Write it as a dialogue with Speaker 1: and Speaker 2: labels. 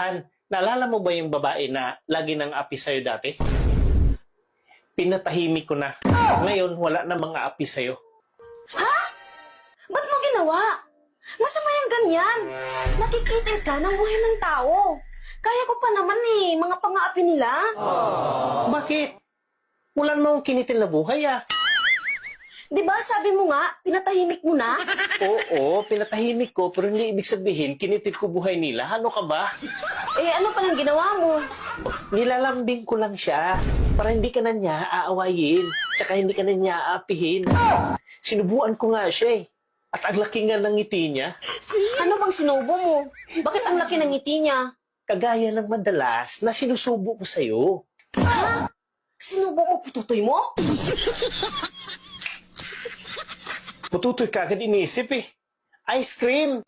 Speaker 1: Han, naalala mo ba yung babae na lagi nang api sa'yo dati? Pinatahimik ko na. Ngayon, wala na mga api sa'yo.
Speaker 2: Ha? Ba't mo ginawa? Masama yung ganyan. Nakikitil ka ng buhay ng tao. Kaya ko pa naman mga pang-aapi nila.
Speaker 1: Bakit? Wala namang kinitil na buhay
Speaker 2: Di ba sabi mo nga, pinatahimik mo na?
Speaker 1: Oo, pinatahimik ko, pero hindi ibig sabihin, kinitil ko buhay nila. Ano ka ba?
Speaker 2: Ano pa nang ginawa mo?
Speaker 1: Nilalambing ko lang siya para hindi ka na niya aawayin, tsaka hindi ka na niya aapihin. Sinubuan ko nga siya at ang laki nga ng ngiti niya.
Speaker 2: Ano bang sinubo mo? Bakit ang laki ng ngiti niya?
Speaker 1: Kagaya ng madalas na sinusubo ko sa'yo.
Speaker 2: Ha? Sinubo ko pututoy mo?
Speaker 1: Pututoy ka agad inisip Ice cream!